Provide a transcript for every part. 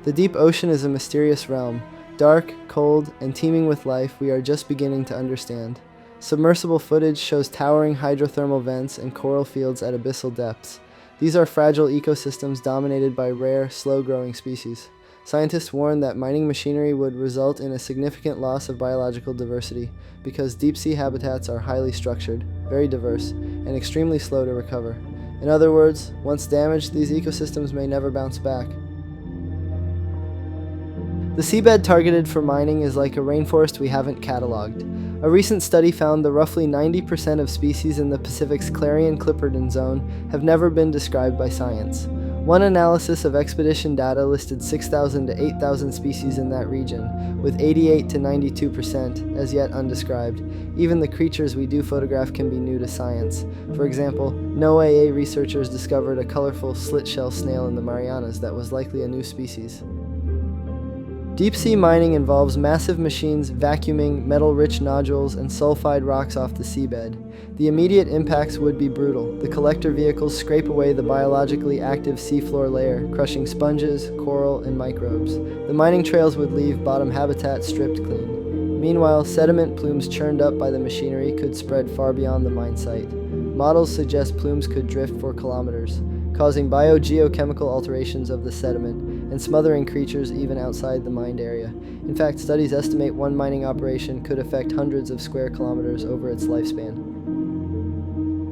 The deep ocean is a mysterious realm, dark, cold, and teeming with life we are just beginning to understand. Submersible footage shows towering hydrothermal vents and coral fields at abyssal depths. These are fragile ecosystems dominated by rare, slow-growing species. Scientists warn that mining machinery would result in a significant loss of biological diversity because deep-sea habitats are highly structured, very diverse, and extremely slow to recover. In other words, once damaged, these ecosystems may never bounce back. The seabed targeted for mining is like a rainforest we haven't cataloged. A recent study found that roughly 90% of species in the Pacific's Clarion-Clipperton Zone have never been described by science. One analysis of expedition data listed 6,000 to 8,000 species in that region, with 88 to 92% as yet undescribed. Even the creatures we do photograph can be new to science. For example, NOAA researchers discovered a colorful slit-shell snail in the Marianas that was likely a new species. Deep-sea mining involves massive machines vacuuming metal-rich nodules and sulfide rocks off the seabed. The immediate impacts would be brutal. The collector vehicles scrape away the biologically active seafloor layer, crushing sponges, coral, and microbes. The mining trails would leave bottom habitat stripped clean. Meanwhile, sediment plumes churned up by the machinery could spread far beyond the mine site. Models suggest plumes could drift for kilometers, causing biogeochemical alterations of the sediment and smothering creatures even outside the mined area. In fact, studies estimate one mining operation could affect hundreds of square kilometers over its lifespan.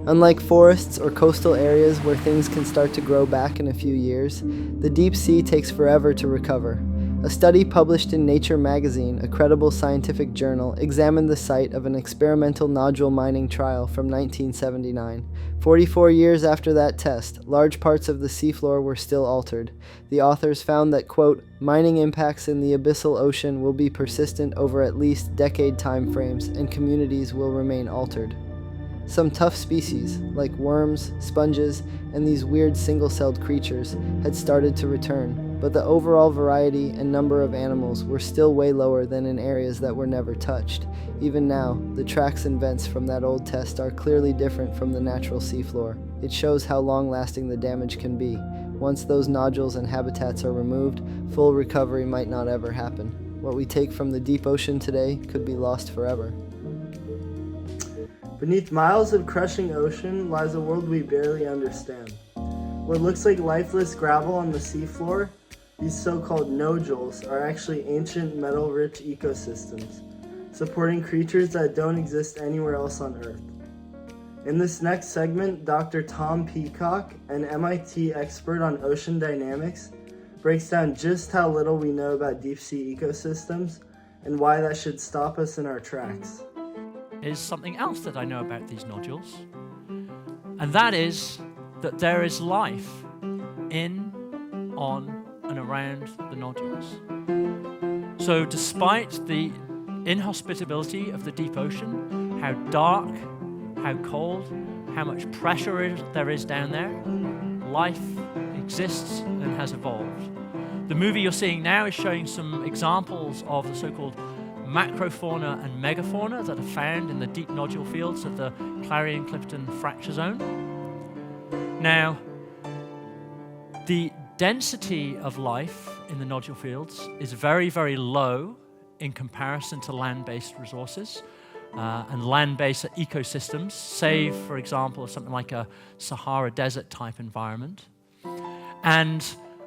Unlike forests or coastal areas where things can start to grow back in a few years, the deep sea takes forever to recover. A study published in Nature magazine, a credible scientific journal, examined the site of an experimental nodule mining trial from 1979. 44 years after that test, large parts of the seafloor were still altered. The authors found that, quote, mining impacts in the abyssal ocean will be persistent over at least decade time frames and communities will remain altered. Some tough species, like worms, sponges, and these weird single-celled creatures, had started to return, but the overall variety and number of animals were still way lower than in areas that were never touched. Even now, the tracks and vents from that old test are clearly different from the natural seafloor. It shows how long-lasting the damage can be. Once those nodules and habitats are removed, full recovery might not ever happen. What we take from the deep ocean today could be lost forever. Beneath miles of crushing ocean lies a world we barely understand. What looks like lifeless gravel on the seafloor, these so-called nodules, are actually ancient metal-rich ecosystems, supporting creatures that don't exist anywhere else on Earth. In this next segment, Dr. Tom Peacock, an MIT expert on ocean dynamics, breaks down just how little we know about deep-sea ecosystems and why that should stop us in our tracks. Is something else that I know about these nodules, and that is that there is life in, on, and around the nodules. So despite the inhospitability of the deep ocean, how dark, how cold, how much pressure there is down there, life exists and has evolved. The movie you're seeing now is showing some examples of the so-called macrofauna and megafauna that are found in the deep nodule fields of the Clarion-Clipperton fracture zone. Now, the density of life in the nodule fields is very, very low in comparison to land-based resources and land-based ecosystems, save, for example, something like a Sahara Desert type environment. And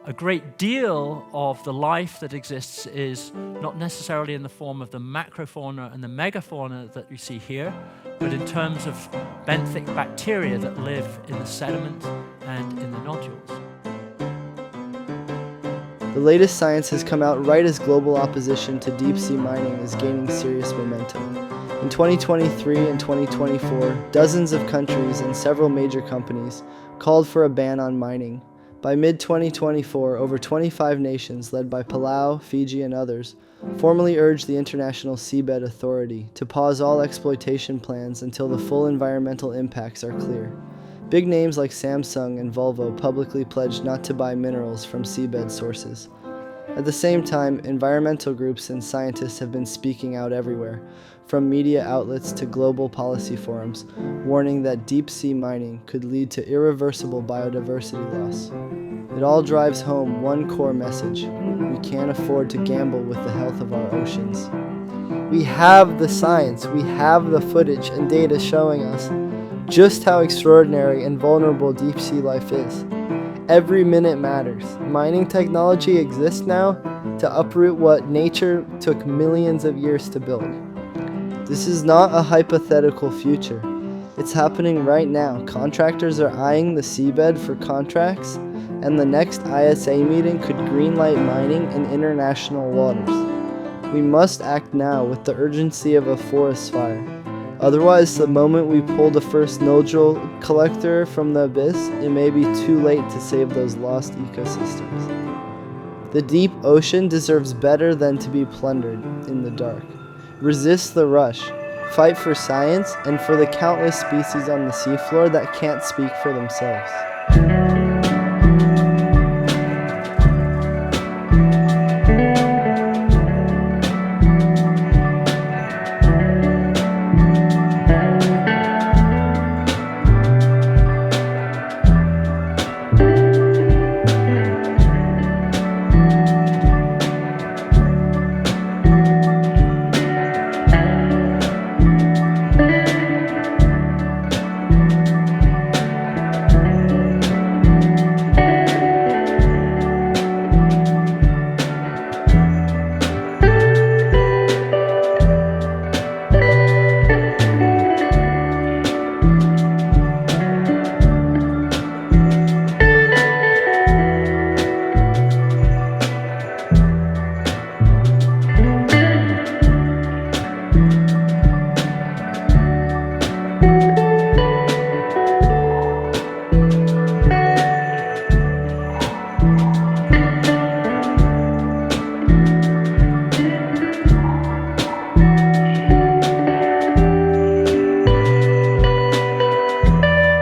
a great deal of the life that exists is not necessarily in the form of the macrofauna and the megafauna that you see here, but in terms of benthic bacteria that live in the sediment and in the nodules. The latest science has come out right as global opposition to deep-sea mining is gaining serious momentum. In 2023 and 2024, dozens of countries and several major companies called for a ban on mining. By mid-2024, over 25 nations, led by Palau, Fiji, and others, formally urged the International Seabed Authority to pause all exploitation plans until the full environmental impacts are clear. Big names like Samsung and Volvo publicly pledged not to buy minerals from seabed sources. At the same time, environmental groups and scientists have been speaking out everywhere, from media outlets to global policy forums, warning that deep-sea mining could lead to irreversible biodiversity loss. It all drives home one core message: we can't afford to gamble with the health of our oceans. We have the science, we have the footage and data showing us just how extraordinary and vulnerable deep-sea life is. Every minute matters. Mining technology exists now to uproot what nature took millions of years to build. This is not a hypothetical future. It's happening right now. Contractors are eyeing the seabed for contracts, and the next ISA meeting could greenlight mining in international waters. We must act now with the urgency of a forest fire. Otherwise, the moment we pull the first nodule collector from the abyss, it may be too late to save those lost ecosystems. The deep ocean deserves better than to be plundered in the dark. Resist the rush. Fight for science and for the countless species on the seafloor that can't speak for themselves.